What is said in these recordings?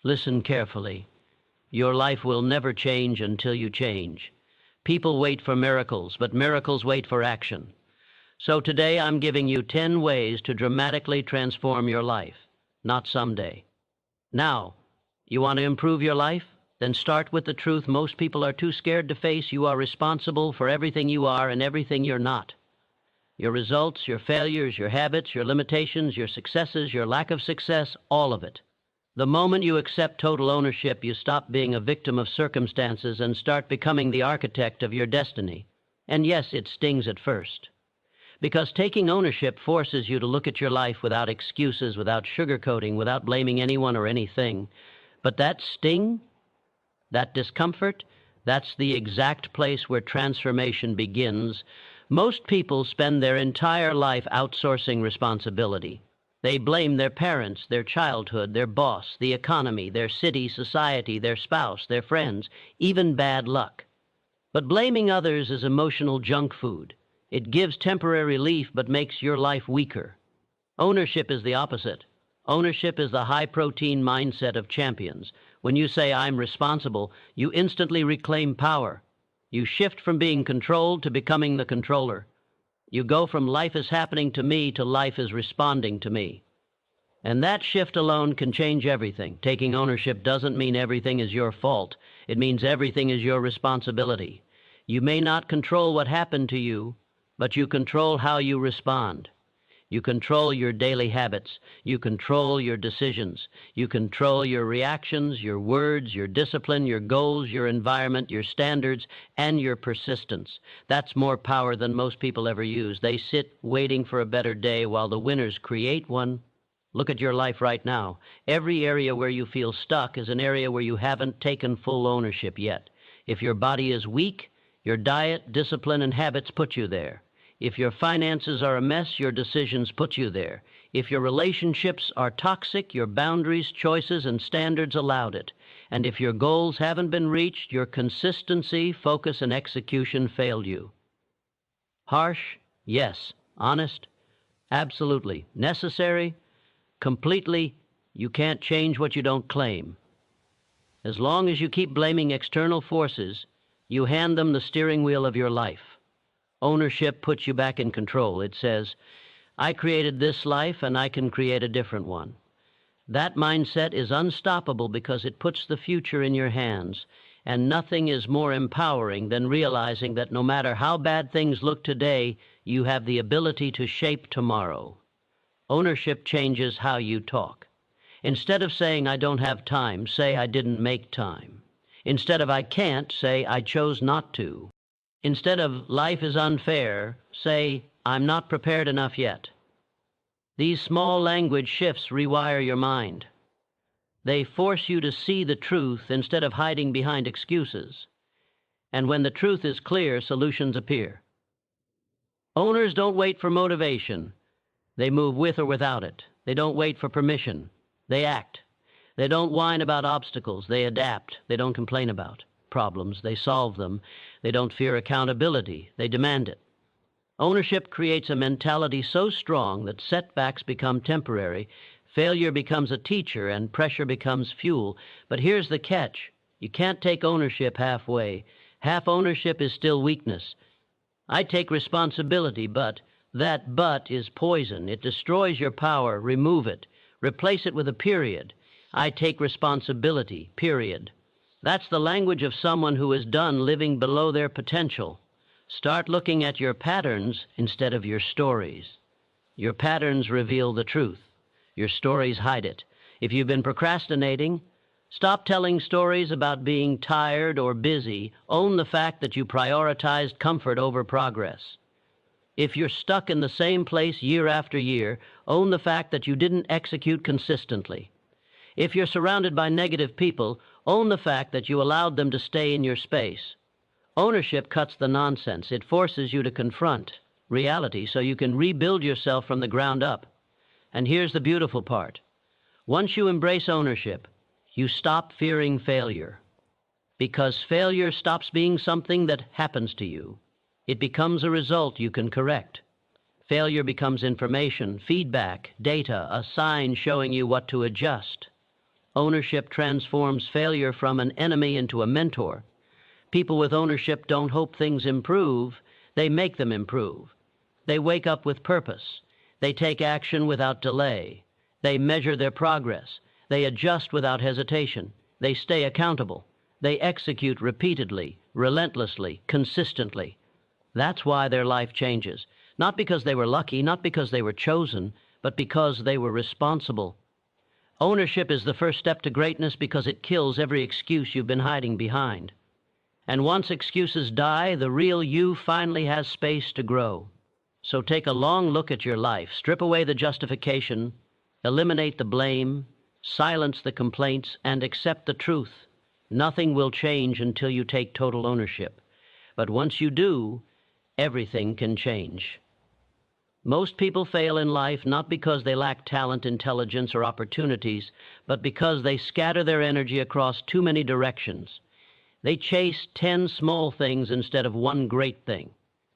Listen carefully. Your life will never change until you change. People wait for miracles, but miracles wait for action. So today I'm giving you 10 ways to dramatically transform your life, not someday. Now, you want to improve your life? Then start with the truth most people are too scared to face. You are responsible for everything you are and everything you're not. Your results, your failures, your habits, your limitations, your successes, your lack of success, all of it. The moment you accept total ownership, you stop being a victim of circumstances and start becoming the architect of your destiny. And yes, it stings at first. Because taking ownership forces you to look at your life without excuses, without sugarcoating, without blaming anyone or anything. But that sting, that discomfort, that's the exact place where transformation begins. Most people spend their entire life outsourcing responsibility. They blame their parents, their childhood, their boss, the economy, their city, society, their spouse, their friends, even bad luck. But blaming others is emotional junk food. It gives temporary relief but makes your life weaker. Ownership is the opposite. Ownership is the high-protein mindset of champions. When you say, "I'm responsible," you instantly reclaim power. You shift from being controlled to becoming the controller. You go from "life is happening to me" to "life is responding to me." And that shift alone can change everything. Taking ownership doesn't mean everything is your fault. It means everything is your responsibility. You may not control what happened to you, but you control how you respond. You control your daily habits. You control your decisions. You control your reactions, your words, your discipline, your goals, your environment, your standards, and your persistence. That's more power than most people ever use. They sit waiting for a better day while the winners create one. Look at your life right now. Every area where you feel stuck is an area where you haven't taken full ownership yet. If your body is weak, your diet, discipline, and habits put you there. If your finances are a mess, your decisions put you there. If your relationships are toxic, your boundaries, choices, and standards allowed it. And if your goals haven't been reached, your consistency, focus, and execution failed you. Harsh? Yes. Honest? Absolutely. Necessary? Completely. You can't change what you don't claim. As long as you keep blaming external forces, you hand them the steering wheel of your life. Ownership puts you back in control. It says, "I created this life and I can create a different one." That mindset is unstoppable because it puts the future in your hands, and nothing is more empowering than realizing that no matter how bad things look today, you have the ability to shape tomorrow. Ownership changes how you talk. Instead of saying, "I don't have time," say, "I didn't make time." Instead of "I can't," say, "I chose not to." Instead of "life is unfair," say, "I'm not prepared enough yet." These small language shifts rewire your mind. They force you to see the truth instead of hiding behind excuses. And when the truth is clear, solutions appear. Owners don't wait for motivation. They move with or without it. They don't wait for permission. They act. They don't whine about obstacles. They adapt. They don't complain about problems. They solve them. They don't fear accountability. They demand it. Ownership creates a mentality so strong that setbacks become temporary, failure becomes a teacher, and pressure becomes fuel. But here's the catch. You can't take ownership halfway. Half ownership is still weakness. I take responsibility, but that "but" is poison. It destroys your power. Remove it. Replace it with a period. I take responsibility, period. That's the language of someone who is done living below their potential. Start looking at your patterns instead of your stories. Your patterns reveal the truth. Your stories hide it. If you've been procrastinating, stop telling stories about being tired or busy. Own the fact that you prioritized comfort over progress. If you're stuck in the same place year after year, own the fact that you didn't execute consistently. If you're surrounded by negative people, own the fact that you allowed them to stay in your space. Ownership cuts the nonsense. It forces you to confront reality so you can rebuild yourself from the ground up. And here's the beautiful part. Once you embrace ownership, you stop fearing failure. Because failure stops being something that happens to you. It becomes a result you can correct. Failure becomes information, feedback, data, a sign showing you what to adjust. Ownership transforms failure from an enemy into a mentor. People with ownership don't hope things improve, they make them improve. They wake up with purpose. They take action without delay. They measure their progress. They adjust without hesitation. They stay accountable. They execute repeatedly, relentlessly, consistently. That's why their life changes. Not because they were lucky, not because they were chosen, but because they were responsible. Ownership is the first step to greatness because it kills every excuse you've been hiding behind. And once excuses die, the real you finally has space to grow. So take a long look at your life, strip away the justification, eliminate the blame, silence the complaints, and accept the truth. Nothing will change until you take total ownership. But once you do, everything can change. Most people fail in life not because they lack talent, intelligence, or opportunities, but because they scatter their energy across too many directions. They chase 10 small things instead of one great thing.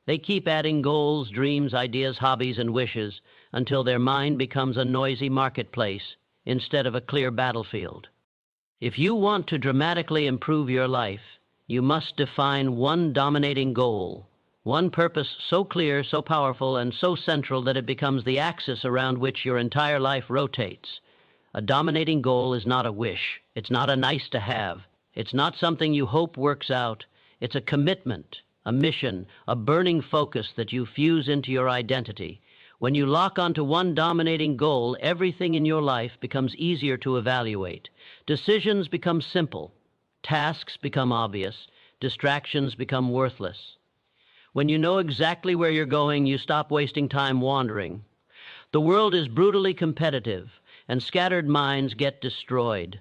They keep adding goals, dreams, ideas, hobbies, and wishes until their mind becomes a noisy marketplace instead of a clear battlefield. If you want to dramatically improve your life, you must define one dominating goal, one purpose so clear, so powerful, and so central that it becomes the axis around which your entire life rotates. A dominating goal is not a wish. It's not a nice to have. It's not something you hope works out. It's a commitment, a mission, a burning focus that you fuse into your identity. When you lock onto one dominating goal, everything in your life becomes easier to evaluate. Decisions become simple. Tasks become obvious. Distractions become worthless. When you know exactly where you're going, you stop wasting time wandering. The world is brutally competitive, and scattered minds get destroyed.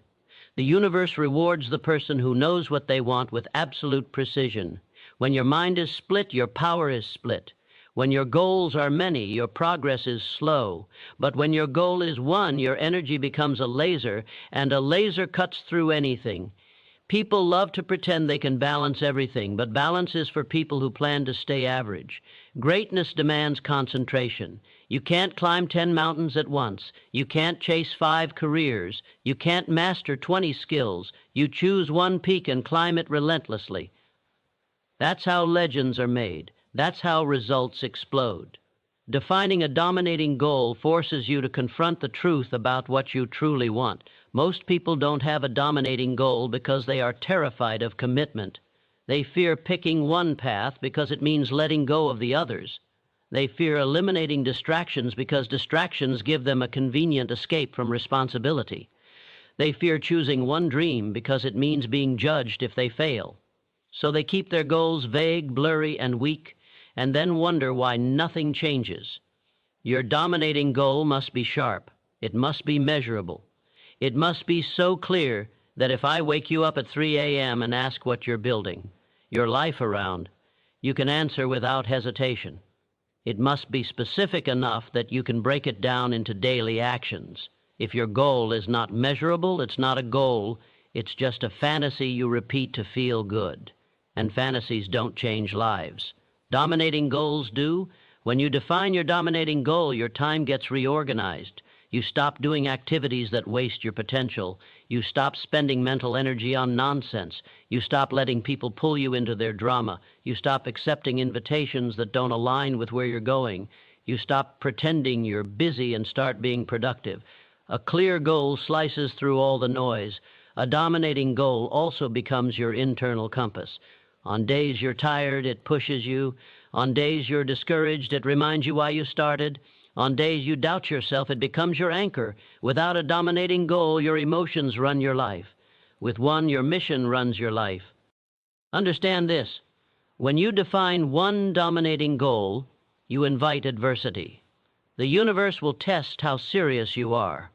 The universe rewards the person who knows what they want with absolute precision. When your mind is split, your power is split. When your goals are many, your progress is slow. But when your goal is one, your energy becomes a laser, and a laser cuts through anything. People love to pretend they can balance everything, but balance is for people who plan to stay average. Greatness demands concentration. You can't climb 10 mountains at once. You can't chase 5 careers. You can't master 20 skills. You choose one peak and climb it relentlessly. That's how legends are made. That's how results explode. Defining a dominating goal forces you to confront the truth about what you truly want. Most people don't have a dominating goal because they are terrified of commitment. They fear picking one path because it means letting go of the others. They fear eliminating distractions because distractions give them a convenient escape from responsibility. They fear choosing one dream because it means being judged if they fail. So they keep their goals vague, blurry, and weak, and then wonder why nothing changes. Your dominating goal must be sharp. It must be measurable. It must be so clear that if I wake you up at 3 a.m. and ask what you're building your life around, you can answer without hesitation. It must be specific enough that you can break it down into daily actions. If your goal is not measurable, it's not a goal. It's just a fantasy you repeat to feel good. And fantasies don't change lives. Dominating goals do. When you define your dominating goal, your time gets reorganized. You stop doing activities that waste your potential. You stop spending mental energy on nonsense. You stop letting people pull you into their drama. You stop accepting invitations that don't align with where you're going. You stop pretending you're busy and start being productive. A clear goal slices through all the noise. A dominating goal also becomes your internal compass. On days you're tired, it pushes you. On days you're discouraged, it reminds you why you started. On days you doubt yourself, it becomes your anchor. Without a dominating goal, your emotions run your life. With one, your mission runs your life. Understand this. When you define one dominating goal, you invite adversity. The universe will test how serious you are.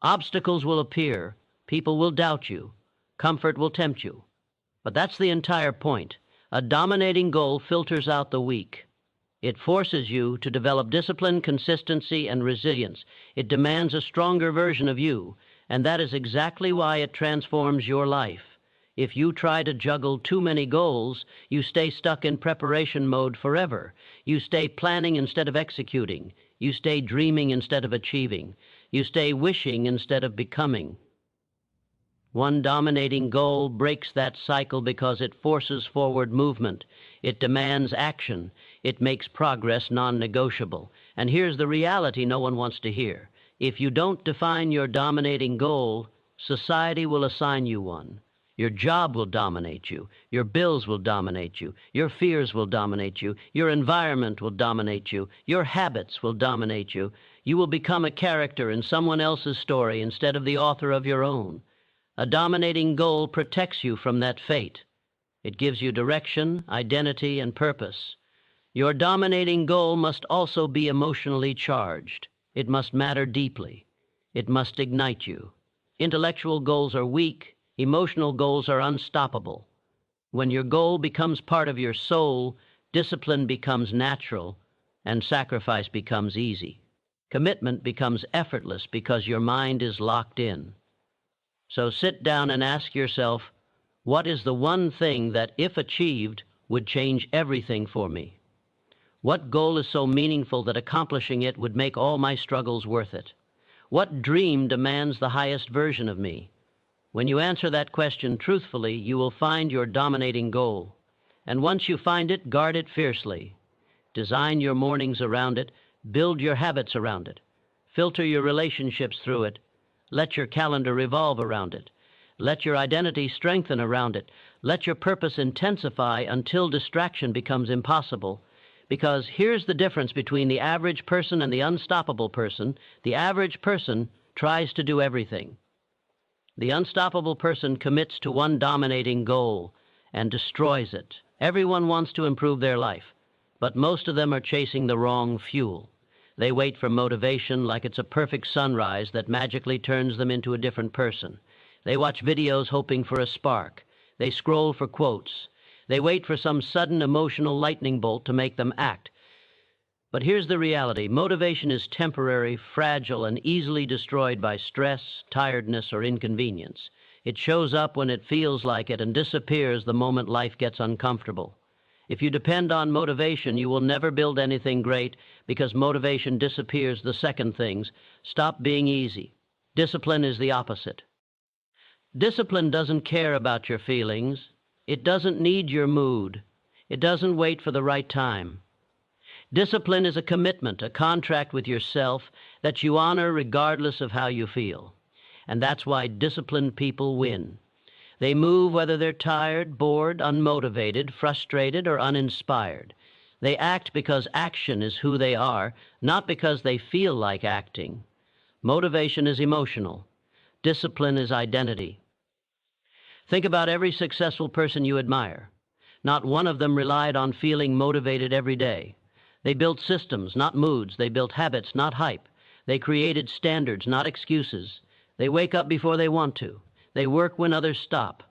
Obstacles will appear. People will doubt you. Comfort will tempt you. But that's the entire point. A dominating goal filters out the weak. It forces you to develop discipline, consistency, and resilience. It demands a stronger version of you, and that is exactly why it transforms your life. If you try to juggle too many goals, you stay stuck in preparation mode forever. You stay planning instead of executing. You stay dreaming instead of achieving. You stay wishing instead of becoming. One dominating goal breaks that cycle because it forces forward movement. It demands action. It makes progress non-negotiable. And here's the reality no one wants to hear. If you don't define your dominating goal, society will assign you one. Your job will dominate you. Your bills will dominate you. Your fears will dominate you. Your environment will dominate you. Your habits will dominate you. You will become a character in someone else's story instead of the author of your own. A dominating goal protects you from that fate. It gives you direction, identity, and purpose. Your dominating goal must also be emotionally charged. It must matter deeply. It must ignite you. Intellectual goals are weak. Emotional goals are unstoppable. When your goal becomes part of your soul, discipline becomes natural, and sacrifice becomes easy. Commitment becomes effortless because your mind is locked in. So sit down and ask yourself, what is the one thing that, if achieved, would change everything for me? What goal is so meaningful that accomplishing it would make all my struggles worth it? What dream demands the highest version of me? When you answer that question truthfully, you will find your dominating goal. And once you find it, guard it fiercely. Design your mornings around it. Build your habits around it. Filter your relationships through it. Let your calendar revolve around it. Let your identity strengthen around it. Let your purpose intensify until distraction becomes impossible. Because here's the difference between the average person and the unstoppable person. The average person tries to do everything. The unstoppable person commits to one dominating goal and destroys it. Everyone wants to improve their life, but most of them are chasing the wrong fuel. They wait for motivation like it's a perfect sunrise that magically turns them into a different person. They watch videos hoping for a spark. They scroll for quotes. They wait for some sudden emotional lightning bolt to make them act. But here's the reality. Motivation is temporary, fragile, and easily destroyed by stress, tiredness, or inconvenience. It shows up when it feels like it and disappears the moment life gets uncomfortable. If you depend on motivation, you will never build anything great because motivation disappears the second things stop being easy. Discipline is the opposite. Discipline doesn't care about your feelings. It doesn't need your mood. It doesn't wait for the right time. Discipline is a commitment, a contract with yourself that you honor regardless of how you feel. And that's why disciplined people win. They move whether they're tired, bored, unmotivated, frustrated, or uninspired. They act because action is who they are, not because they feel like acting. Motivation is emotional. Discipline is identity. Think about every successful person you admire. Not one of them relied on feeling motivated every day. They built systems, not moods. They built habits, not hype. They created standards, not excuses. They wake up before they want to. They work when others stop.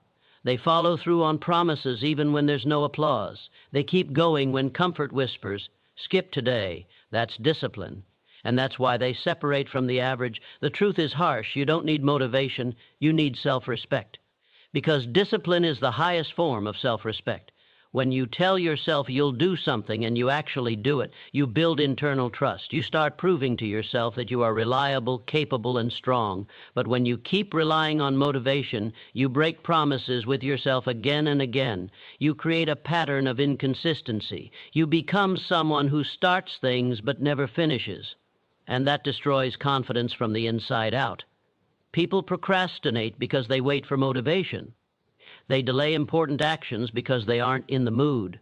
They follow through on promises even when there's no applause. They keep going when comfort whispers, skip today. That's discipline. And that's why they separate from the average. The truth is harsh. You don't need motivation. You need self-respect. Because discipline is the highest form of self-respect. When you tell yourself you'll do something and you actually do it, you build internal trust. You start proving to yourself that you are reliable, capable, and strong. But when you keep relying on motivation, you break promises with yourself again and again. You create a pattern of inconsistency. You become someone who starts things but never finishes. And that destroys confidence from the inside out. People procrastinate because they wait for motivation. They delay important actions because they aren't in the mood.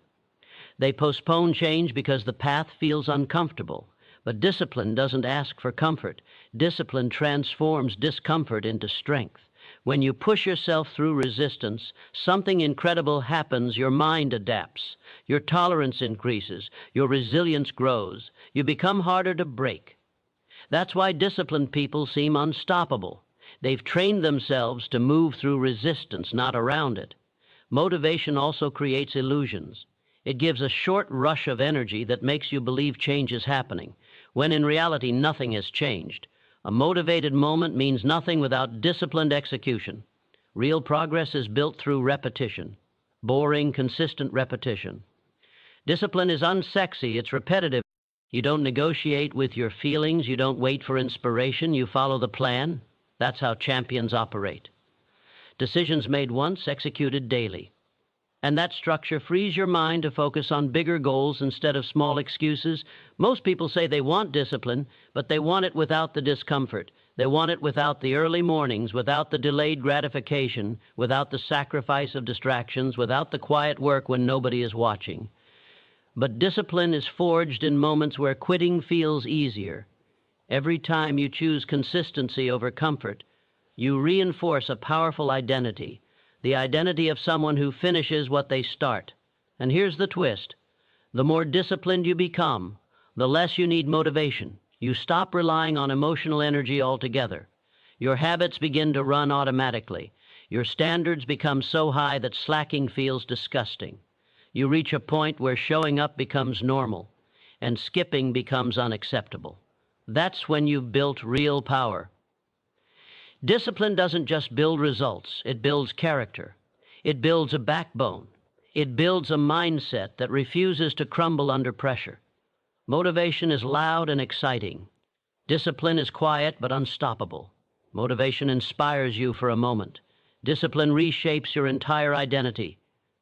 They postpone change because the path feels uncomfortable. But discipline doesn't ask for comfort. Discipline transforms discomfort into strength. When you push yourself through resistance, something incredible happens. Your mind adapts. Your tolerance increases. Your resilience grows. You become harder to break. That's why disciplined people seem unstoppable. They've trained themselves to move through resistance, not around it. Motivation also creates illusions. It gives a short rush of energy that makes you believe change is happening, when in reality nothing has changed. A motivated moment means nothing without disciplined execution. Real progress is built through repetition, boring, consistent repetition. Discipline is unsexy, it's repetitive. You don't negotiate with your feelings, you don't wait for inspiration, you follow the plan. That's how champions operate. Decisions made once, executed daily. And that structure frees your mind to focus on bigger goals instead of small excuses. Most people say they want discipline, but they want it without the discomfort. They want it without the early mornings, without the delayed gratification, without the sacrifice of distractions, without the quiet work when nobody is watching. But discipline is forged in moments where quitting feels easier. Every time you choose consistency over comfort, you reinforce a powerful identity, the identity of someone who finishes what they start. And here's the twist. The more disciplined you become, the less you need motivation. You stop relying on emotional energy altogether. Your habits begin to run automatically. Your standards become so high that slacking feels disgusting. You reach a point where showing up becomes normal, and skipping becomes unacceptable. That's when you've built real power. Discipline doesn't just build results, it builds character. It builds a backbone. It builds a mindset that refuses to crumble under pressure. Motivation is loud and exciting. Discipline is quiet but unstoppable. Motivation inspires you for a moment. Discipline reshapes your entire identity.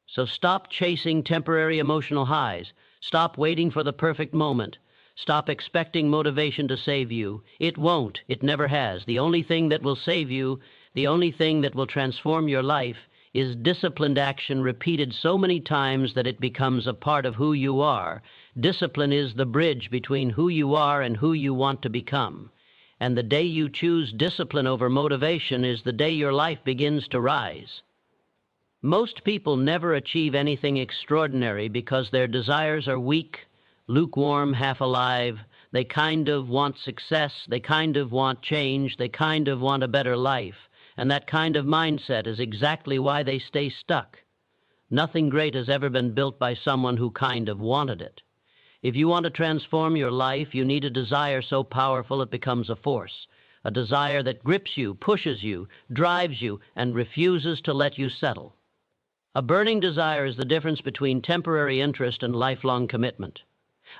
So stop chasing temporary emotional highs. Stop waiting for the perfect moment. Stop expecting motivation to save you. It won't. It never has. The only thing that will save you, the only thing that will transform your life, is disciplined action repeated so many times that it becomes a part of who you are. Discipline is the bridge between who you are and who you want to become. And the day you choose discipline over motivation is the day your life begins to rise. Most people never achieve anything extraordinary because their desires are weak, lukewarm, half alive. They kind of want success, they kind of want change, they kind of want a better life. And that kind of mindset is exactly why they stay stuck. Nothing great has ever been built by someone who kind of wanted it. If you want to transform your life, you need a desire so powerful it becomes a force. A desire that grips you, pushes you, drives you, and refuses to let you settle. A burning desire is the difference between temporary interest and lifelong commitment.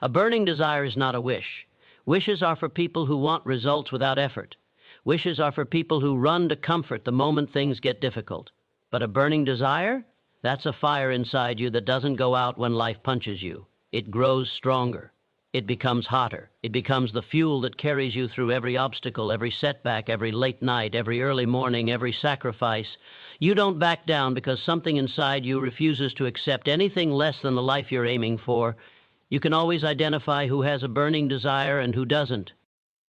A burning desire is not a wish. Wishes are for people who want results without effort. Wishes are for people who run to comfort the moment things get difficult. But a burning desire? That's a fire inside you that doesn't go out when life punches you. It grows stronger. It becomes hotter. It becomes the fuel that carries you through every obstacle, every setback, every late night, every early morning, every sacrifice. You don't back down because something inside you refuses to accept anything less than the life you're aiming for. You can always identify who has a burning desire and who doesn't.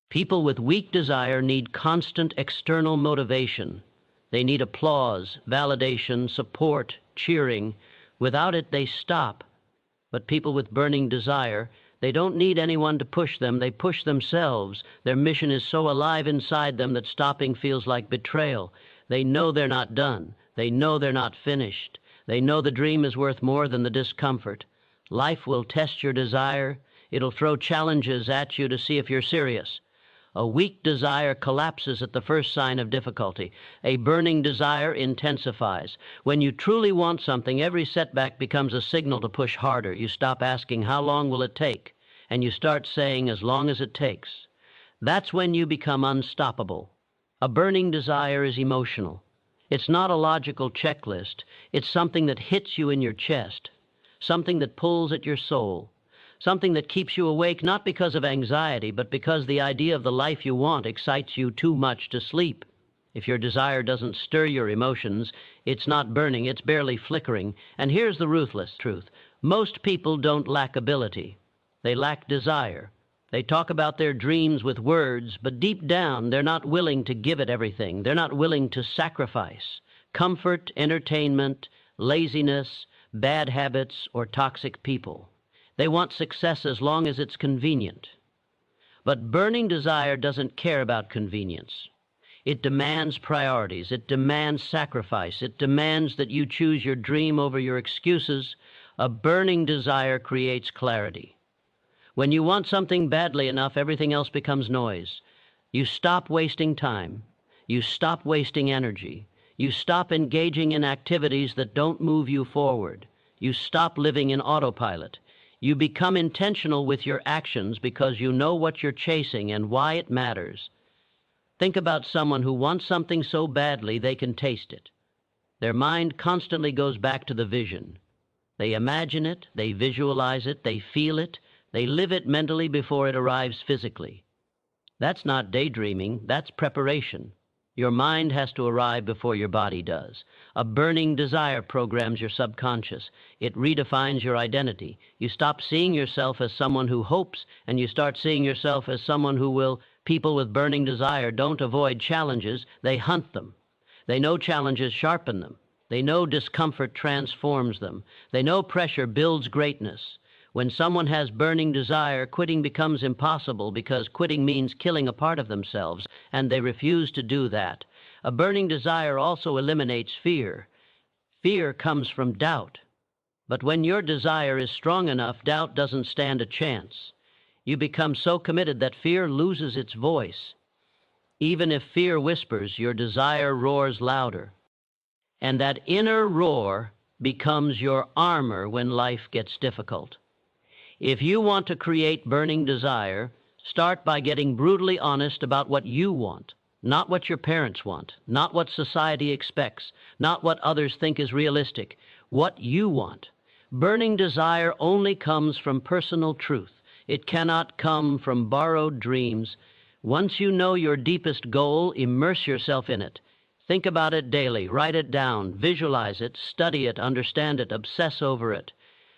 People with weak desire need constant external motivation. They need applause, validation, support, cheering. Without it, they stop. But people with burning desire, they don't need anyone to push them. They push themselves. Their mission is so alive inside them that stopping feels like betrayal. They know they're not done. They know they're not finished. They know the dream is worth more than the discomfort. Life will test your desire. It'll throw challenges at you to see if you're serious. A weak desire collapses at the first sign of difficulty. A burning desire intensifies. When you truly want something, every setback becomes a signal to push harder. You stop asking, how long will it take? And you start saying, as long as it takes. That's when you become unstoppable. A burning desire is emotional. It's not a logical checklist. It's something that hits you in your chest, something that pulls at your soul. Something that keeps you awake not because of anxiety, but because the idea of the life you want excites you too much to sleep. If your desire doesn't stir your emotions, it's not burning, it's barely flickering. And here's the ruthless truth. Most people don't lack ability. They lack desire. They talk about their dreams with words, but deep down, they're not willing to give it everything. They're not willing to sacrifice comfort, entertainment, laziness, bad habits, or toxic people. They want success as long as it's convenient. But burning desire doesn't care about convenience. It demands priorities. It demands sacrifice. It demands that you choose your dream over your excuses. A burning desire creates clarity. When you want something badly enough, everything else becomes noise. You stop wasting time. You stop wasting energy. You stop engaging in activities that don't move you forward. You stop living in autopilot. You become intentional with your actions because you know what you're chasing and why it matters. Think about someone who wants something so badly they can taste it. Their mind constantly goes back to the vision. They imagine it, they visualize it, they feel it, they live it mentally before it arrives physically. That's not daydreaming, that's preparation. Your mind has to arrive before your body does. A burning desire programs your subconscious. It redefines your identity. You stop seeing yourself as someone who hopes, and you start seeing yourself as someone who will. People with burning desire don't avoid challenges, they hunt them. They know challenges sharpen them. They know discomfort transforms them. They know pressure builds greatness. When someone has burning desire, quitting becomes impossible because quitting means killing a part of themselves, and they refuse to do that. A burning desire also eliminates fear. Fear comes from doubt. But when your desire is strong enough, doubt doesn't stand a chance. You become so committed that fear loses its voice. Even if fear whispers, your desire roars louder. And that inner roar becomes your armor when life gets difficult. If you want to create burning desire, start by getting brutally honest about what you want, not what your parents want, not what society expects, not what others think is realistic, what you want. Burning desire only comes from personal truth. It cannot come from borrowed dreams. Once you know your deepest goal, immerse yourself in it. Think about it daily, write it down, visualize it, study it, understand it, obsess over it.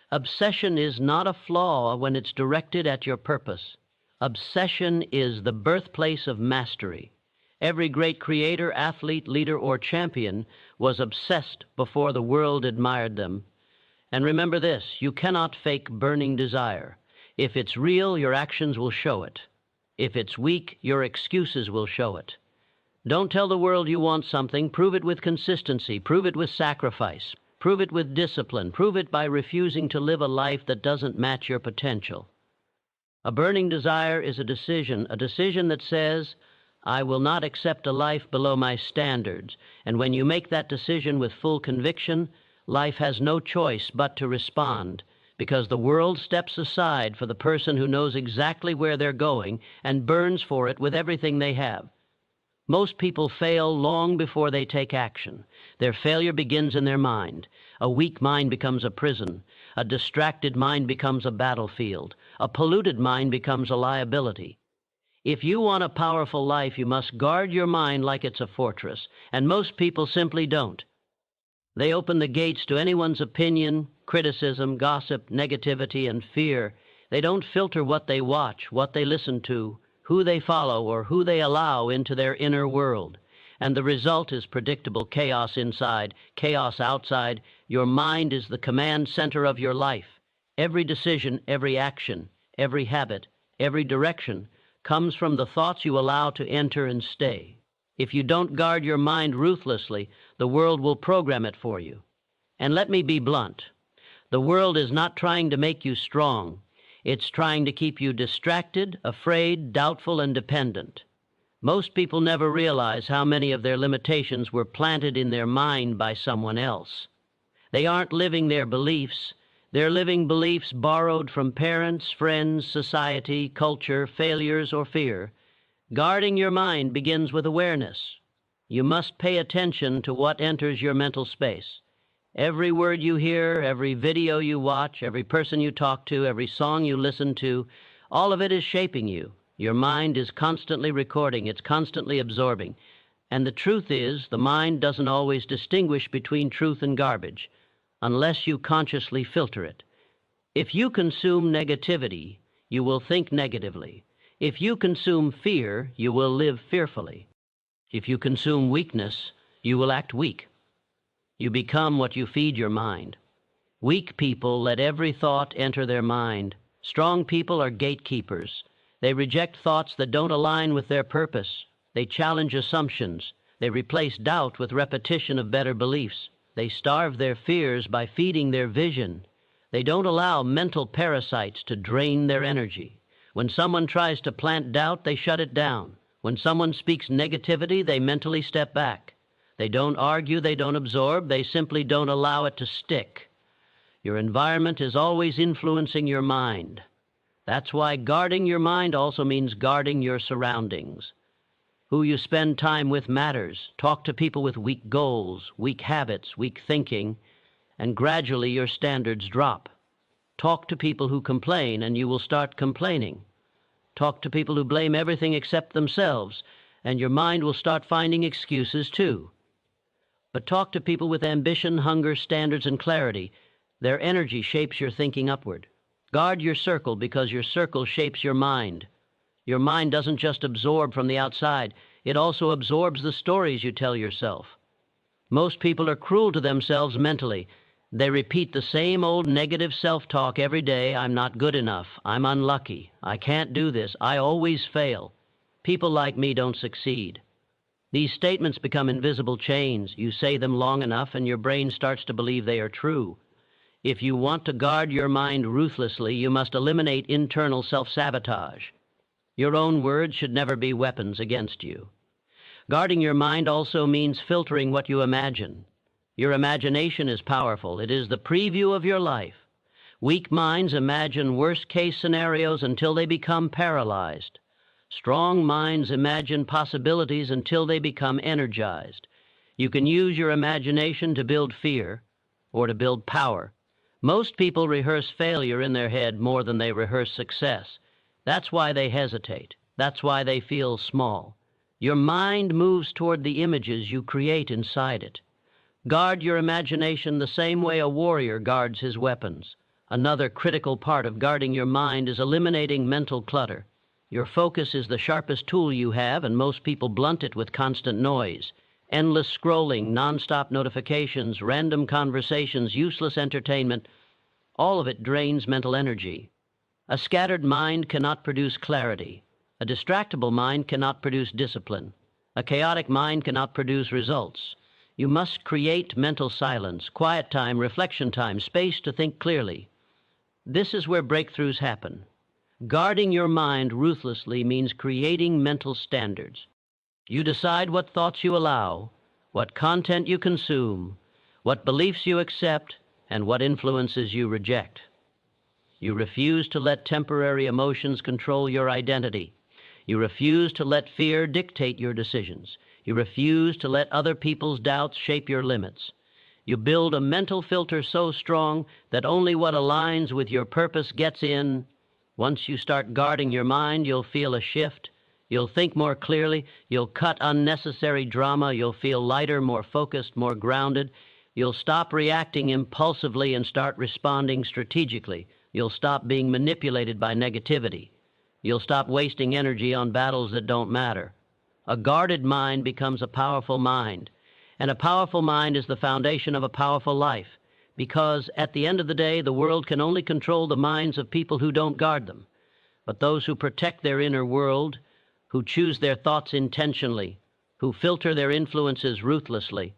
Obsession is not a flaw when it's directed at your purpose. Obsession is the birthplace of mastery. Every great creator, athlete, leader, or champion was obsessed before the world admired them. And remember this, you cannot fake burning desire. If it's real, your actions will show it. If it's weak, your excuses will show it. Don't tell the world you want something. Prove it with consistency. Prove it with sacrifice. Prove it with discipline. Prove it by refusing to live a life that doesn't match your potential. A burning desire is a decision that says, I will not accept a life below my standards. And when you make that decision with full conviction, life has no choice but to respond, because the world steps aside for the person who knows exactly where they're going and burns for it with everything they have. Most people fail long before they take action. Their failure begins in their mind. A weak mind becomes a prison. A distracted mind becomes a battlefield. A polluted mind becomes a liability. If you want a powerful life, you must guard your mind like it's a fortress, and most people simply don't. They open the gates to anyone's opinion, criticism, gossip, negativity, and fear. They don't filter what they watch, what they listen to, who they follow, or who they allow into their inner world. And the result is predictable chaos inside, chaos outside. Your mind is the command center of your life. Every decision, every action, every habit, every direction comes from the thoughts you allow to enter and stay. If you don't guard your mind ruthlessly, the world will program it for you. And let me be blunt. The world is not trying to make you strong. It's trying to keep you distracted, afraid, doubtful, and dependent. Most people never realize how many of their limitations were planted in their mind by someone else. They aren't living their beliefs. They're living beliefs borrowed from parents, friends, society, culture, failures, or fear. Guarding your mind begins with awareness. You must pay attention to what enters your mental space. Every word you hear, every video you watch, every person you talk to, every song you listen to, all of it is shaping you. Your mind is constantly recording, it's constantly absorbing. And the truth is, the mind doesn't always distinguish between truth and garbage, unless you consciously filter it. If you consume negativity, you will think negatively. If you consume fear, you will live fearfully. If you consume weakness, you will act weak. You become what you feed your mind. Weak people let every thought enter their mind. Strong people are gatekeepers. They reject thoughts that don't align with their purpose. They challenge assumptions. They replace doubt with repetition of better beliefs. They starve their fears by feeding their vision. They don't allow mental parasites to drain their energy. When someone tries to plant doubt, they shut it down. When someone speaks negativity, they mentally step back. They don't argue, they don't absorb, they simply don't allow it to stick. Your environment is always influencing your mind. That's why guarding your mind also means guarding your surroundings. Who you spend time with matters. Talk to people with weak goals, weak habits, weak thinking, and gradually your standards drop. Talk to people who complain, and you will start complaining. Talk to people who blame everything except themselves, and your mind will start finding excuses too. But talk to people with ambition, hunger, standards, and clarity. Their energy shapes your thinking upward. Guard your circle because your circle shapes your mind. Your mind doesn't just absorb from the outside, it also absorbs the stories you tell yourself. Most people are cruel to themselves mentally. They repeat the same old negative self-talk every day. I'm not good enough. I'm unlucky. I can't do this. I always fail. People like me don't succeed. These statements become invisible chains. You say them long enough and your brain starts to believe they are true. If you want to guard your mind ruthlessly, you must eliminate internal self-sabotage. Your own words should never be weapons against you. Guarding your mind also means filtering what you imagine. Your imagination is powerful. It is the preview of your life. Weak minds imagine worst-case scenarios until they become paralyzed. Strong minds imagine possibilities until they become energized. You can use your imagination to build fear or to build power. Most people rehearse failure in their head more than they rehearse success. That's why they hesitate. That's why they feel small. Your mind moves toward the images you create inside it. Guard your imagination the same way a warrior guards his weapons. Another critical part of guarding your mind is eliminating mental clutter. Your focus is the sharpest tool you have, and most people blunt it with constant noise. Endless scrolling, nonstop notifications, random conversations, useless entertainment, all of it drains mental energy. A scattered mind cannot produce clarity. A distractible mind cannot produce discipline. A chaotic mind cannot produce results. You must create mental silence, quiet time, reflection time, space to think clearly. This is where breakthroughs happen. Guarding your mind ruthlessly means creating mental standards. You decide what thoughts you allow, what content you consume, what beliefs you accept, and what influences you reject. You refuse to let temporary emotions control your identity. You refuse to let fear dictate your decisions. You refuse to let other people's doubts shape your limits. You build a mental filter so strong that only what aligns with your purpose gets in. Once you start guarding your mind, you'll feel a shift. You'll think more clearly. You'll cut unnecessary drama. You'll feel lighter, more focused, more grounded. You'll stop reacting impulsively and start responding strategically. You'll stop being manipulated by negativity. You'll stop wasting energy on battles that don't matter. A guarded mind becomes a powerful mind, and a powerful mind is the foundation of a powerful life, because at the end of the day, the world can only control the minds of people who don't guard them. But those who protect their inner world, who choose their thoughts intentionally, who filter their influences ruthlessly,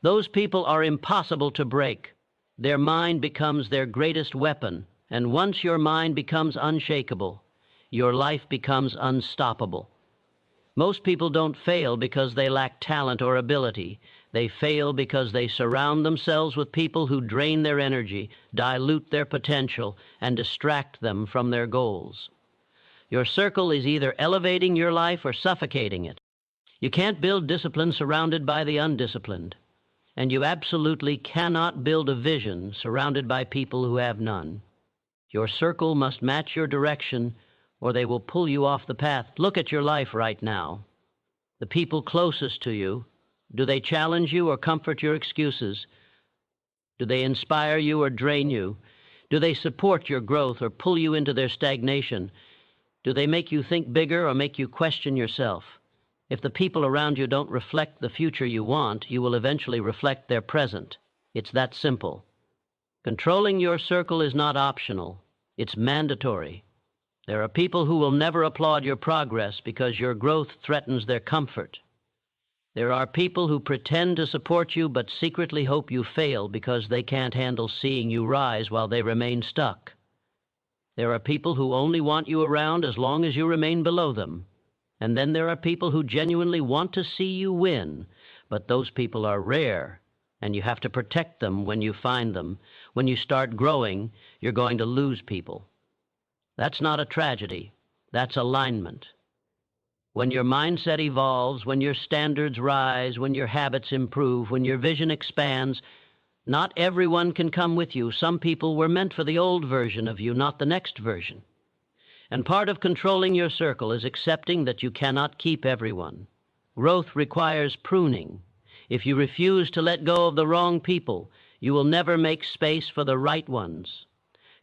those people are impossible to break. Their mind becomes their greatest weapon, and once your mind becomes unshakable, your life becomes unstoppable. Most people don't fail because they lack talent or ability. They fail because they surround themselves with people who drain their energy, dilute their potential, and distract them from their goals. Your circle is either elevating your life or suffocating it. You can't build discipline surrounded by the undisciplined, and you absolutely cannot build a vision surrounded by people who have none. Your circle must match your direction, or they will pull you off the path. Look at your life right now. The people closest to you, do they challenge you or comfort your excuses? Do they inspire you or drain you? Do they support your growth or pull you into their stagnation? Do they make you think bigger or make you question yourself? If the people around you don't reflect the future you want, you will eventually reflect their present. It's that simple. Controlling your circle is not optional. It's mandatory. There are people who will never applaud your progress because your growth threatens their comfort. There are people who pretend to support you but secretly hope you fail because they can't handle seeing you rise while they remain stuck. There are people who only want you around as long as you remain below them. And then there are people who genuinely want to see you win, but those people are rare, and you have to protect them when you find them. When you start growing, you're going to lose people. That's not a tragedy. That's alignment. When your mindset evolves, when your standards rise, when your habits improve, when your vision expands, not everyone can come with you. Some people were meant for the old version of you, not the next version. And part of controlling your circle is accepting that you cannot keep everyone. Growth requires pruning. If you refuse to let go of the wrong people, you will never make space for the right ones.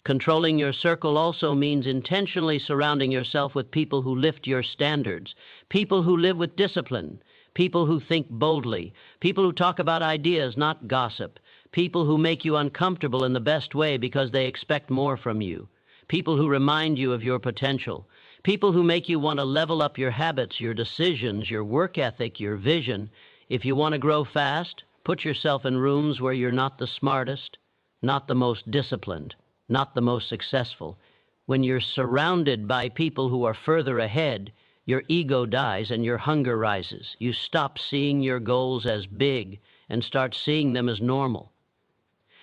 Controlling your circle also means intentionally surrounding yourself with people who lift your standards, people who live with discipline, people who think boldly, people who talk about ideas, not gossip, people who make you uncomfortable in the best way because they expect more from you, people who remind you of your potential, people who make you want to level up your habits, your decisions, your work ethic, your vision. If you want to grow fast, put yourself in rooms where you're not the smartest, not the most disciplined, not the most successful. When you're surrounded by people who are further ahead, your ego dies and your hunger rises. You stop seeing your goals as big and start seeing them as normal.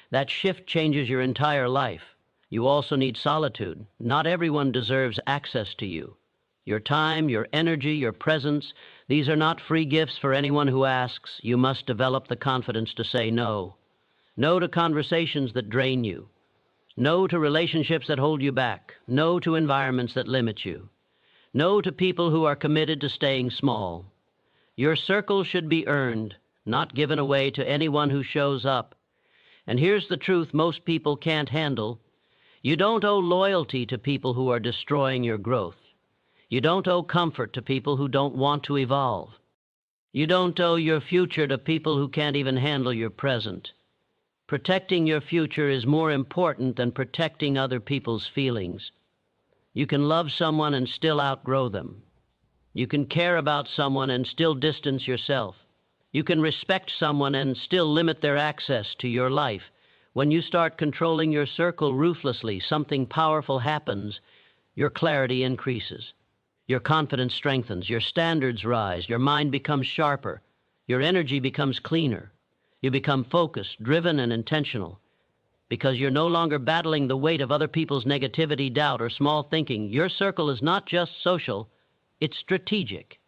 That shift changes your entire life. You also need solitude. Not everyone deserves access to you. Your time, your energy, your presence, these are not free gifts for anyone who asks. You must develop the confidence to say no. No to conversations that drain you. No to relationships that hold you back. No to environments that limit you. No to people who are committed to staying small. Your circle should be earned, not given away to anyone who shows up. And here's the truth most people can't handle. You don't owe loyalty to people who are destroying your growth. You don't owe comfort to people who don't want to evolve. You don't owe your future to people who can't even handle your present. Protecting your future is more important than protecting other people's feelings. You can love someone and still outgrow them. You can care about someone and still distance yourself. You can respect someone and still limit their access to your life. When you start controlling your circle ruthlessly, something powerful happens. Your clarity increases. Your confidence strengthens. Your standards rise. Your mind becomes sharper. Your energy becomes cleaner. You become focused, driven, and intentional. Because you're no longer battling the weight of other people's negativity, doubt, or small thinking. Your circle is not just social, it's strategic.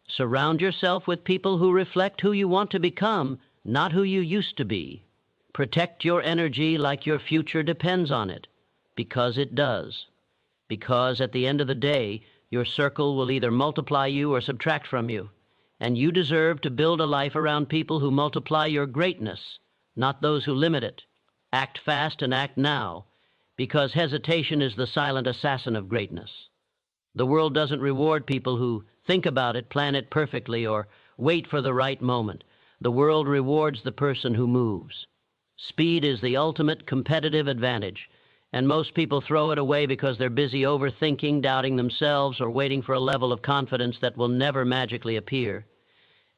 Surround yourself with people who reflect who you want to become, not who you used to be. Protect your energy like your future depends on it, because it does. Because at the end of the day, your circle will either multiply you or subtract from you. And you deserve to build a life around people who multiply your greatness, not those who limit it. Act fast and act now, because hesitation is the silent assassin of greatness. The world doesn't reward people who think about it, plan it perfectly, or wait for the right moment. The world rewards the person who moves. Speed is the ultimate competitive advantage, and most people throw it away because they're busy overthinking, doubting themselves, or waiting for a level of confidence that will never magically appear.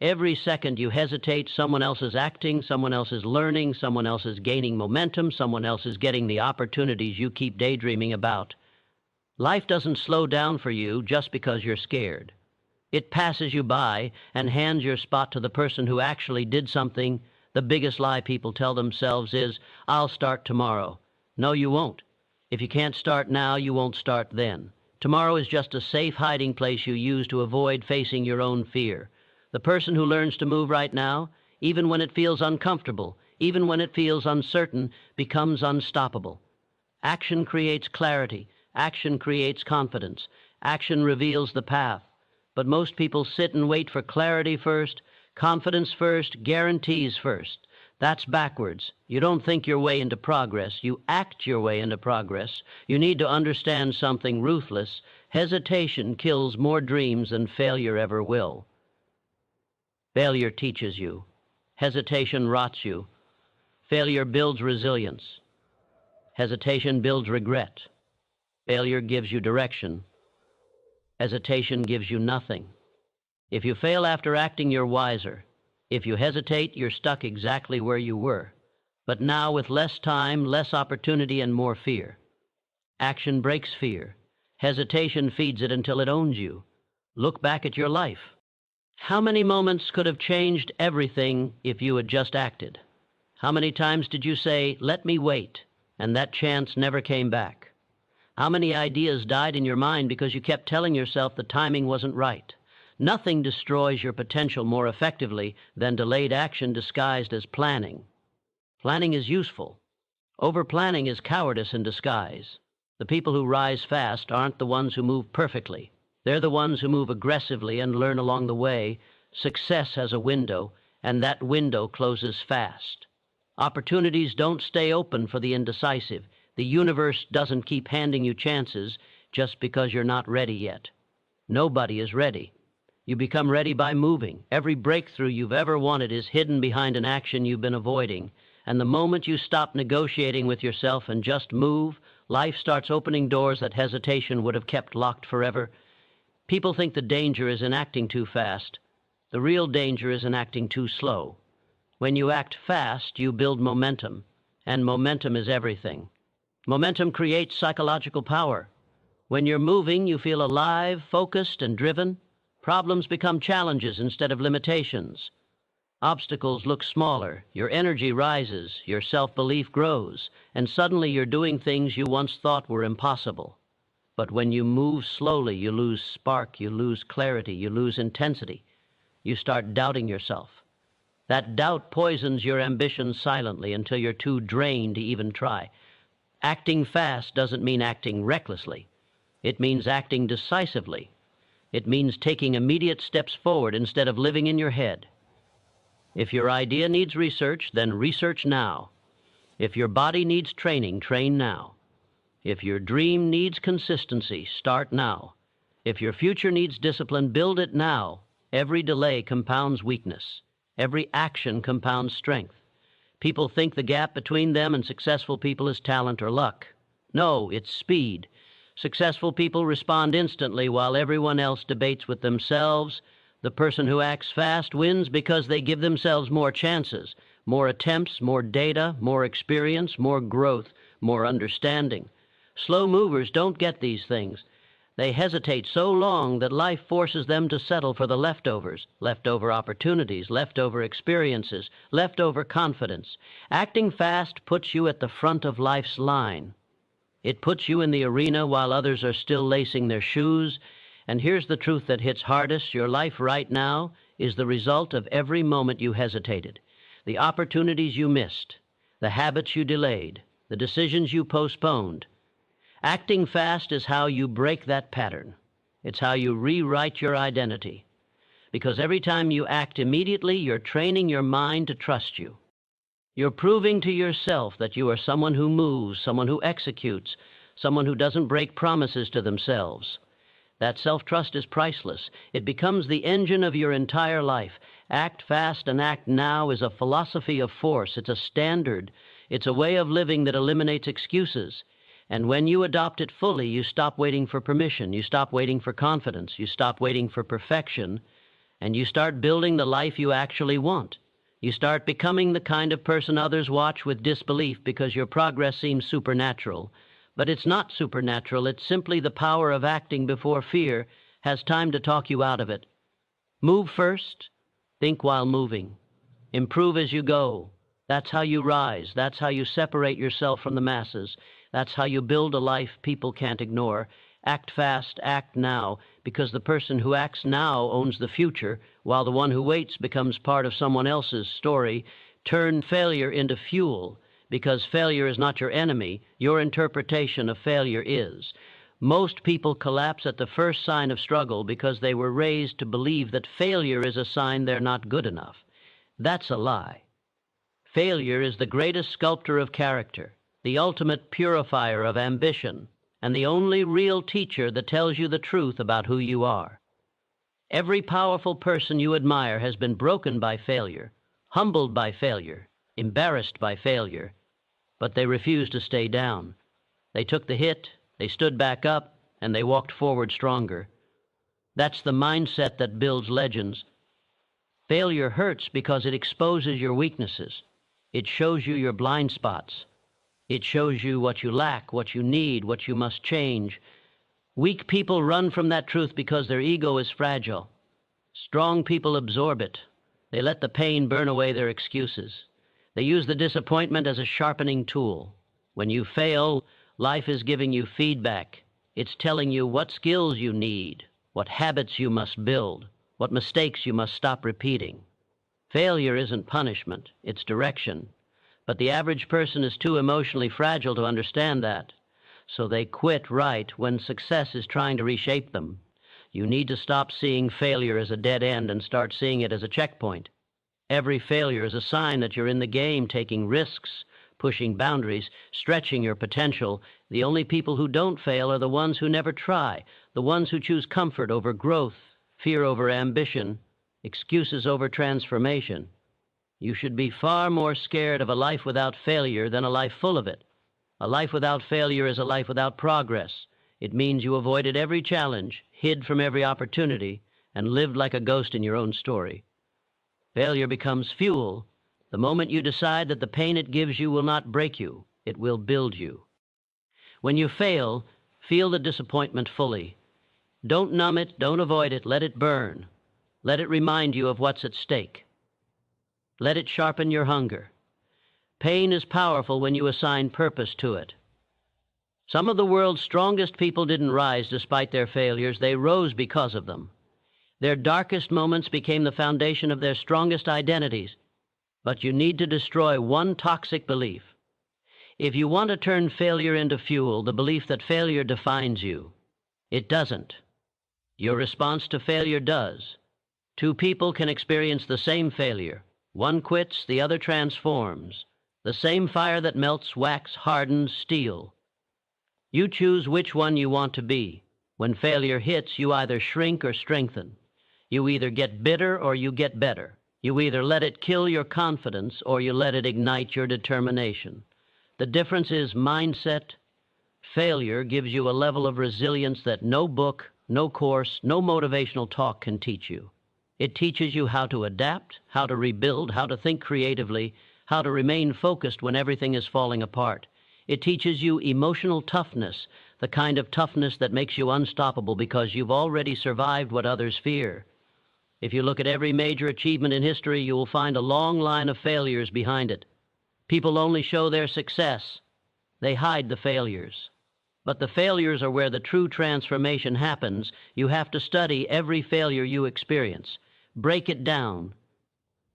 Every second you hesitate, someone else is acting, someone else is learning, someone else is gaining momentum, someone else is getting the opportunities you keep daydreaming about. Life doesn't slow down for you just because you're scared. It passes you by and hands your spot to the person who actually did something. The biggest lie people tell themselves is, "I'll start tomorrow." No, you won't. If you can't start now, you won't start then. Tomorrow is just a safe hiding place you use to avoid facing your own fear. The person who learns to move right now, even when it feels uncomfortable, even when it feels uncertain, becomes unstoppable. Action creates clarity. Action creates confidence. Action reveals the path. But most people sit and wait for clarity first, confidence first, guarantees first. That's backwards. You don't think your way into progress. You act your way into progress. You need to understand something ruthless. Hesitation kills more dreams than failure ever will. Failure teaches you. Hesitation rots you. Failure builds resilience. Hesitation builds regret. Failure gives you direction. Hesitation gives you nothing. If you fail after acting, you're wiser. If you hesitate, you're stuck exactly where you were. But now with less time, less opportunity, and more fear. Action breaks fear. Hesitation feeds it until it owns you. Look back at your life. How many moments could have changed everything if you had just acted? How many times did you say, "Let me wait," and that chance never came back? How many ideas died in your mind because you kept telling yourself the timing wasn't right? Nothing destroys your potential more effectively than delayed action disguised as planning. Planning is useful. Over-planning is cowardice in disguise. The people who rise fast aren't the ones who move perfectly. They're the ones who move aggressively and learn along the way. Success has a window, and that window closes fast. Opportunities don't stay open for the indecisive. The universe doesn't keep handing you chances just because you're not ready yet. Nobody is ready. You become ready by moving. Every breakthrough you've ever wanted is hidden behind an action you've been avoiding. And the moment you stop negotiating with yourself and just move, life starts opening doors that hesitation would have kept locked forever. People think the danger is in acting too fast. The real danger is in acting too slow. When you act fast, you build momentum, and momentum is everything. Momentum creates psychological power. When you're moving, you feel alive, focused, and driven. Problems become challenges instead of limitations. Obstacles look smaller, your energy rises, your self-belief grows, and suddenly you're doing things you once thought were impossible. But when you move slowly, you lose spark, you lose clarity, you lose intensity. You start doubting yourself. That doubt poisons your ambition silently until you're too drained to even try. Acting fast doesn't mean acting recklessly. It means acting decisively. It means taking immediate steps forward instead of living in your head. If your idea needs research, then research now. If your body needs training, train now. If your dream needs consistency, start now. If your future needs discipline, build it now. Every delay compounds weakness. Every action compounds strength. People think the gap between them and successful people is talent or luck. No, it's speed. Successful people respond instantly while everyone else debates with themselves. The person who acts fast wins because they give themselves more chances, more attempts, more data, more experience, more growth, more understanding. Slow movers don't get these things. They hesitate so long that life forces them to settle for the leftovers, leftover opportunities, leftover experiences, leftover confidence. Acting fast puts you at the front of life's line. It puts you in the arena while others are still lacing their shoes. And here's the truth that hits hardest. Your life right now is the result of every moment you hesitated, the opportunities you missed, the habits you delayed, the decisions you postponed. Acting fast is how you break that pattern. It's how you rewrite your identity. Because every time you act immediately, you're training your mind to trust you. You're proving to yourself that you are someone who moves, someone who executes, someone who doesn't break promises to themselves. That self-trust is priceless. It becomes the engine of your entire life. Act fast and act now is a philosophy of force. It's a standard. It's a way of living that eliminates excuses. And when you adopt it fully, you stop waiting for permission. You stop waiting for confidence. You stop waiting for perfection. And you start building the life you actually want. You start becoming the kind of person others watch with disbelief because your progress seems supernatural. But it's not supernatural. It's simply the power of acting before fear has time to talk you out of it. Move first. Think while moving. Improve as you go. That's how you rise. That's how you separate yourself from the masses. That's how you build a life people can't ignore. Act fast, act now, because the person who acts now owns the future, while the one who waits becomes part of someone else's story. Turn failure into fuel. Because failure is not your enemy, your interpretation of failure is. Most people collapse at the first sign of struggle because they were raised to believe that failure is a sign they're not good enough. That's a lie. Failure is the greatest sculptor of character, the ultimate purifier of ambition, and the only real teacher that tells you the truth about who you are. Every powerful person you admire has been broken by failure, humbled by failure, embarrassed by failure. But they refused to stay down. They took the hit, they stood back up, and they walked forward stronger. That's the mindset that builds legends. Failure hurts because it exposes your weaknesses. It shows you your blind spots. It shows you what you lack, what you need, what you must change. Weak people run from that truth because their ego is fragile. Strong people absorb it. They let the pain burn away their excuses. They use the disappointment as a sharpening tool. When you fail, life is giving you feedback. It's telling you what skills you need, what habits you must build, what mistakes you must stop repeating. Failure isn't punishment, it's direction. But the average person is too emotionally fragile to understand that. So they quit right when success is trying to reshape them. You need to stop seeing failure as a dead end and start seeing it as a checkpoint. Every failure is a sign that you're in the game, taking risks, pushing boundaries, stretching your potential. The only people who don't fail are the ones who never try, the ones who choose comfort over growth, fear over ambition, excuses over transformation. You should be far more scared of a life without failure than a life full of it. A life without failure is a life without progress. It means you avoided every challenge, hid from every opportunity, and lived like a ghost in your own story. Failure becomes fuel the moment you decide that the pain it gives you will not break you, it will build you. When you fail, feel the disappointment fully. Don't numb it, don't avoid it, let it burn. Let it remind you of what's at stake. Let it sharpen your hunger. Pain is powerful when you assign purpose to it. Some of the world's strongest people didn't rise despite their failures, they rose because of them. Their darkest moments became the foundation of their strongest identities. But you need to destroy one toxic belief. If you want to turn failure into fuel, the belief that failure defines you, it doesn't. Your response to failure does. Two people can experience the same failure. One quits, the other transforms. The same fire that melts wax hardens steel. You choose which one you want to be. When failure hits, you either shrink or strengthen. You either get bitter or you get better. You either let it kill your confidence or you let it ignite your determination. The difference is mindset. Failure gives you a level of resilience that no book, no course, no motivational talk can teach you. It teaches you how to adapt, how to rebuild, how to think creatively, how to remain focused when everything is falling apart. It teaches you emotional toughness, the kind of toughness that makes you unstoppable because you've already survived what others fear. If you look at every major achievement in history, you will find a long line of failures behind it. People only show their success. They hide the failures. But the failures are where the true transformation happens. You have to study every failure you experience. Break it down.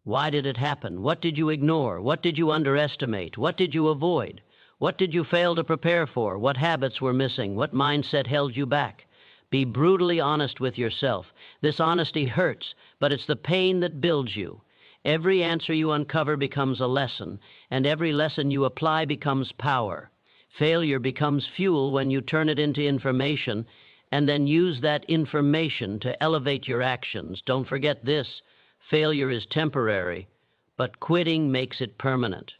Why did it happen? What did you ignore? What did you underestimate? What did you avoid? What did you fail to prepare for? What habits were missing? What mindset held you back? Be brutally honest with yourself. This honesty hurts, but it's the pain that builds you. Every answer you uncover becomes a lesson, and every lesson you apply becomes power. Failure becomes fuel when you turn it into information, and then use that information to elevate your actions. Don't forget this: failure is temporary, but quitting makes it permanent.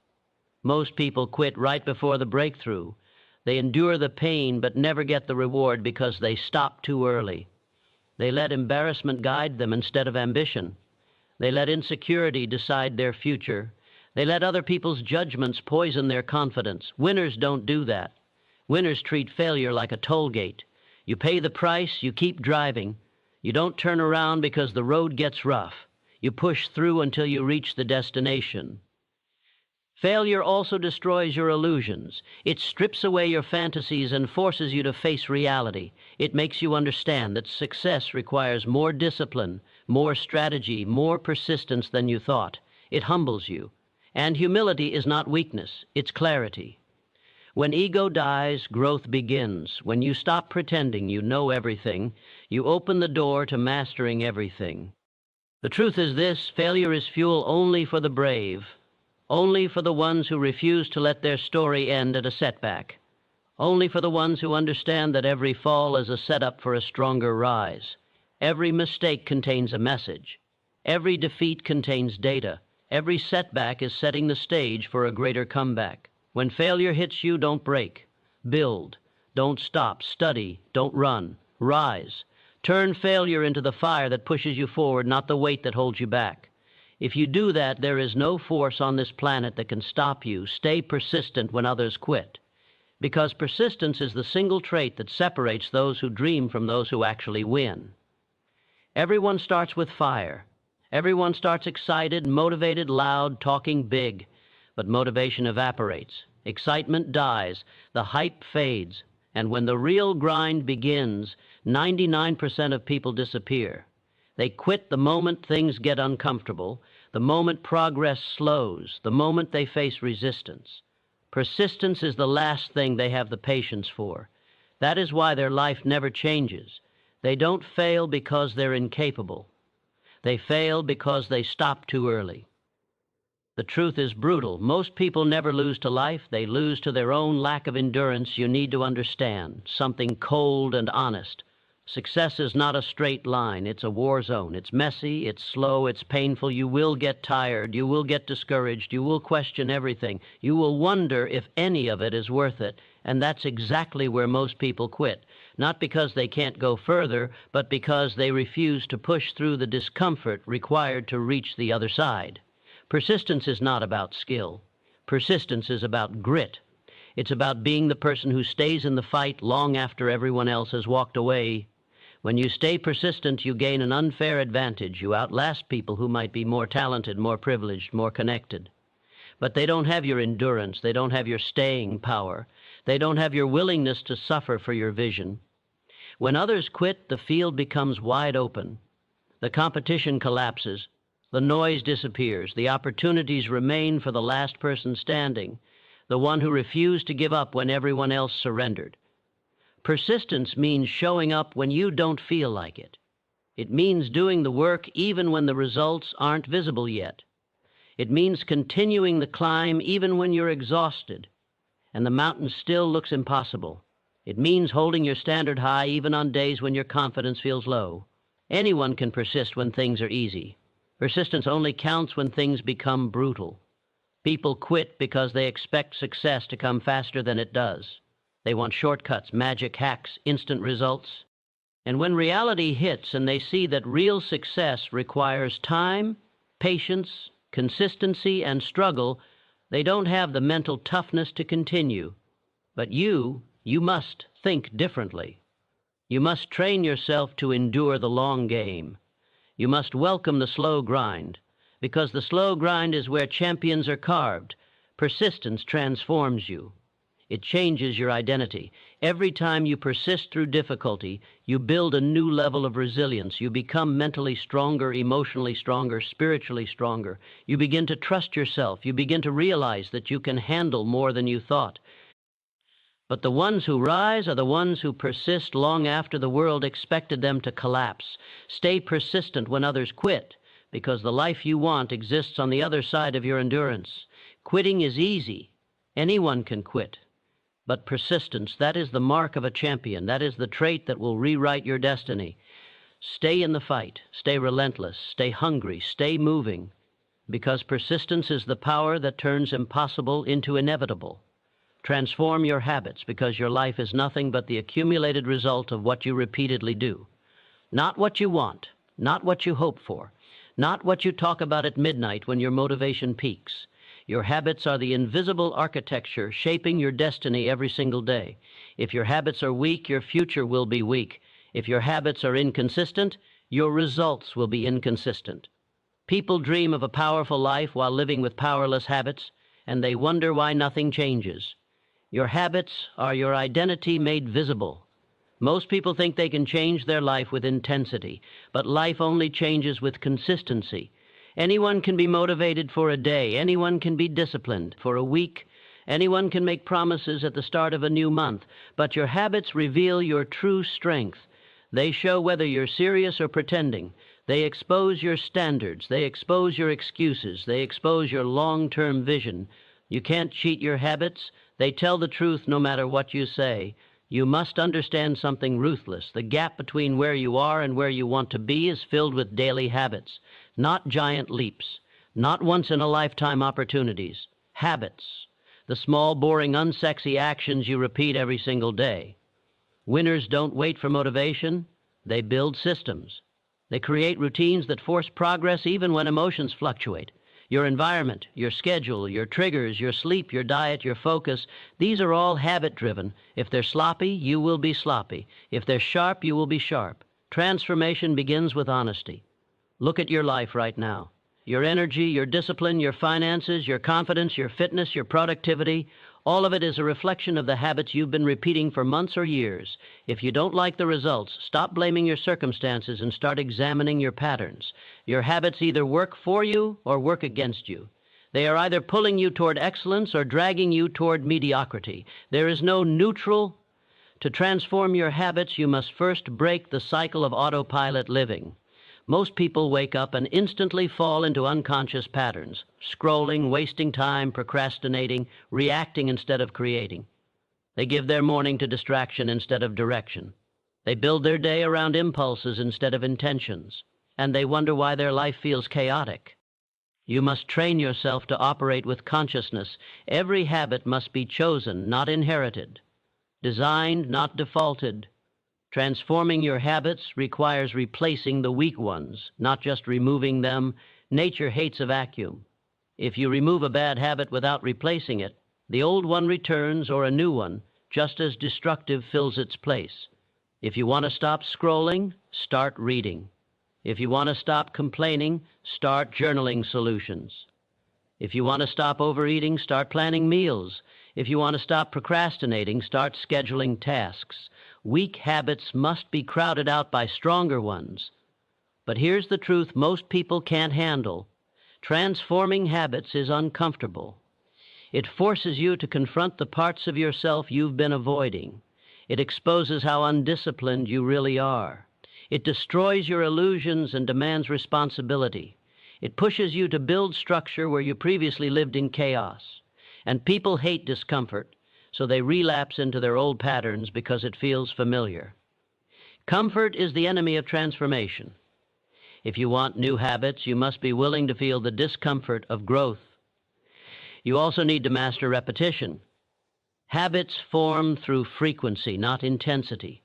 Most people quit right before the breakthrough. They endure the pain but never get the reward because they stop too early. They let embarrassment guide them instead of ambition. They let insecurity decide their future. They let other people's judgments poison their confidence. Winners don't do that. Winners treat failure like a toll gate. You pay the price, you keep driving. You don't turn around because the road gets rough. You push through until you reach the destination. Failure also destroys your illusions. It strips away your fantasies and forces you to face reality. It makes you understand that success requires more discipline, more strategy, more persistence than you thought. It humbles you. And humility is not weakness, it's clarity. When ego dies, growth begins. When you stop pretending you know everything, you open the door to mastering everything. The truth is this: failure is fuel only for the brave. Only for the ones who refuse to let their story end at a setback. Only for the ones who understand that every fall is a setup for a stronger rise. Every mistake contains a message. Every defeat contains data. Every setback is setting the stage for a greater comeback. When failure hits you, don't break. Build. Don't stop. Study. Don't run. Rise. Turn failure into the fire that pushes you forward, not the weight that holds you back. If you do that, there is no force on this planet that can stop you. Stay persistent when others quit. Because persistence is the single trait that separates those who dream from those who actually win. Everyone starts with fire. Everyone starts excited, motivated, loud, talking big. But motivation evaporates. Excitement dies. The hype fades. And when the real grind begins, 99% of people disappear. They quit the moment things get uncomfortable, the moment progress slows, the moment they face resistance. Persistence is the last thing they have the patience for. That is why their life never changes. They don't fail because they're incapable. They fail because they stop too early. The truth is brutal. Most people never lose to life. They lose to their own lack of endurance. You need to understand something cold and honest. Success is not a straight line. It's a war zone. It's messy, it's slow, it's painful. You will get tired. You will get discouraged. You will question everything. You will wonder if any of it is worth it. And that's exactly where most people quit. Not because they can't go further, but because they refuse to push through the discomfort required to reach the other side. Persistence is not about skill. Persistence is about grit. It's about being the person who stays in the fight long after everyone else has walked away. When you stay persistent, you gain an unfair advantage. You outlast people who might be more talented, more privileged, more connected. But they don't have your endurance. They don't have your staying power. They don't have your willingness to suffer for your vision. When others quit, the field becomes wide open. The competition collapses. The noise disappears. The opportunities remain for the last person standing, the one who refused to give up when everyone else surrendered. Persistence means showing up when you don't feel like it. It means doing the work even when the results aren't visible yet. It means continuing the climb even when you're exhausted and the mountain still looks impossible. It means holding your standard high even on days when your confidence feels low. Anyone can persist when things are easy. Persistence only counts when things become brutal. People quit because they expect success to come faster than it does. They want shortcuts, magic hacks, instant results. And when reality hits and they see that real success requires time, patience, consistency, and struggle, they don't have the mental toughness to continue. But you must think differently. You must train yourself to endure the long game. You must welcome the slow grind, because the slow grind is where champions are carved. Persistence transforms you. It changes your identity. Every time you persist through difficulty, you build a new level of resilience. You become mentally stronger, emotionally stronger, spiritually stronger. You begin to trust yourself. You begin to realize that you can handle more than you thought. But the ones who rise are the ones who persist long after the world expected them to collapse. Stay persistent when others quit, because the life you want exists on the other side of your endurance. Quitting is easy. Anyone can quit. But persistence, that is the mark of a champion. That is the trait that will rewrite your destiny. Stay in the fight. Stay relentless. Stay hungry. Stay moving. Because persistence is the power that turns impossible into inevitable. Transform your habits, because your life is nothing but the accumulated result of what you repeatedly do. Not what you want, not what you hope for, not what you talk about at midnight when your motivation peaks. Your habits are the invisible architecture shaping your destiny every single day. If your habits are weak, your future will be weak. If your habits are inconsistent, your results will be inconsistent. People dream of a powerful life while living with powerless habits, and they wonder why nothing changes. Your habits are your identity made visible. Most people think they can change their life with intensity, but life only changes with consistency. Anyone can be motivated for a day. Anyone can be disciplined for a week. Anyone can make promises at the start of a new month, but your habits reveal your true strength. They show whether you're serious or pretending. They expose your standards. They expose your excuses. They expose your long-term vision. You can't cheat your habits. They tell the truth no matter what you say. You must understand something ruthless. The gap between where you are and where you want to be is filled with daily habits, not giant leaps, not once-in-a-lifetime opportunities. Habits, the small, boring, unsexy actions you repeat every single day. Winners don't wait for motivation. They build systems. They create routines that force progress even when emotions fluctuate. Your environment, your schedule, your triggers, your sleep, your diet, your focus, these are all habit-driven. If they're sloppy, you will be sloppy. If they're sharp, you will be sharp. Transformation begins with honesty. Look at your life right now. Your energy, your discipline, your finances, your confidence, your fitness, your productivity, All of it is a reflection of the habits you've been repeating for months or years. If you don't like the results, stop blaming your circumstances and start examining your patterns. Your habits either work for you or work against you. They are either pulling you toward excellence or dragging you toward mediocrity. There is no neutral. To transform your habits, you must first break the cycle of autopilot living. Most people wake up and instantly fall into unconscious patterns, scrolling, wasting time, procrastinating, reacting instead of creating. They give their morning to distraction instead of direction. They build their day around impulses instead of intentions, and they wonder why their life feels chaotic. You must train yourself to operate with consciousness. Every habit must be chosen, not inherited. Designed, not defaulted. Transforming your habits requires replacing the weak ones, not just removing them. Nature hates a vacuum. If you remove a bad habit without replacing it, the old one returns or a new one, just as destructive, fills its place. If you want to stop scrolling, start reading. If you want to stop complaining, start journaling solutions. If you want to stop overeating, start planning meals. If you want to stop procrastinating, start scheduling tasks. Weak habits must be crowded out by stronger ones. But here's the truth most people can't handle. Transforming habits is uncomfortable. It forces you to confront the parts of yourself you've been avoiding. It exposes how undisciplined you really are. It destroys your illusions and demands responsibility. It pushes you to build structure where you previously lived in chaos. And people hate discomfort, so they relapse into their old patterns because it feels familiar. Comfort is the enemy of transformation. If you want new habits, you must be willing to feel the discomfort of growth. You also need to master repetition. Habits form through frequency, not intensity.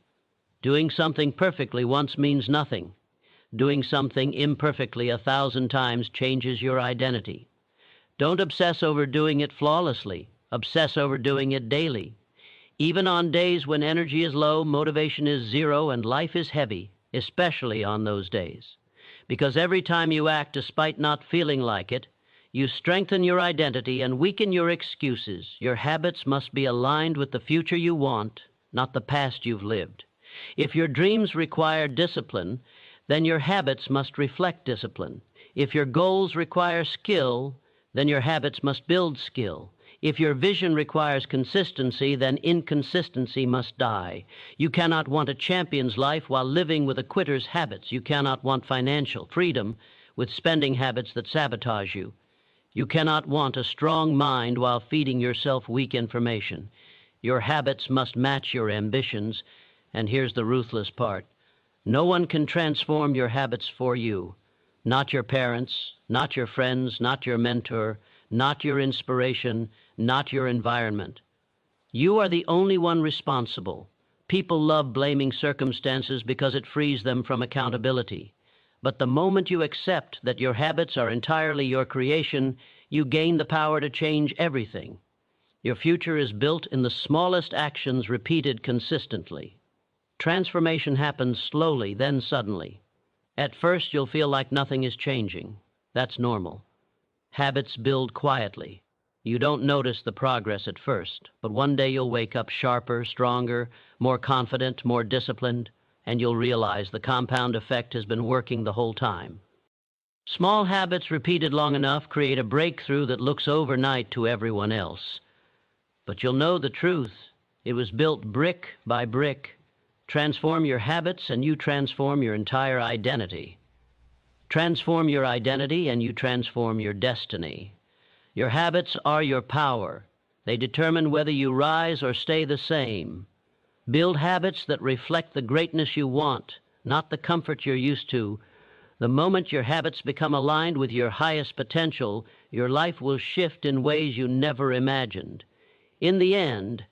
Doing something perfectly once means nothing. Doing something imperfectly 1,000 times changes your identity. Don't obsess over doing it flawlessly. Obsess over doing it daily. Even on days when energy is low, motivation is zero, and life is heavy, especially on those days. Because every time you act despite not feeling like it, you strengthen your identity and weaken your excuses. Your habits must be aligned with the future you want, not the past you've lived. If your dreams require discipline, then your habits must reflect discipline. If your goals require skill, then your habits must build skill. If your vision requires consistency, then inconsistency must die. You cannot want a champion's life while living with a quitter's habits. You cannot want financial freedom with spending habits that sabotage you. You cannot want a strong mind while feeding yourself weak information. Your habits must match your ambitions, and here's the ruthless part. No one can transform your habits for you. Not your parents, not your friends, not your mentor, not your inspiration, not your environment. You are the only one responsible. People love blaming circumstances because it frees them from accountability. But the moment you accept that your habits are entirely your creation, you gain the power to change everything. Your future is built in the smallest actions repeated consistently. Transformation happens slowly, then suddenly. At first, you'll feel like nothing is changing. That's normal. Habits build quietly. You don't notice the progress at first, but one day you'll wake up sharper, stronger, more confident, more disciplined, and you'll realize the compound effect has been working the whole time. Small habits repeated long enough create a breakthrough that looks overnight to everyone else. But you'll know the truth. It was built brick by brick. Transform your habits and you transform your entire identity. Transform your identity and you transform your destiny. Your habits are your power. They determine whether you rise or stay the same. Build habits that reflect the greatness you want, not the comfort you're used to. The moment your habits become aligned with your highest potential, your life will shift in ways you never imagined. In the end,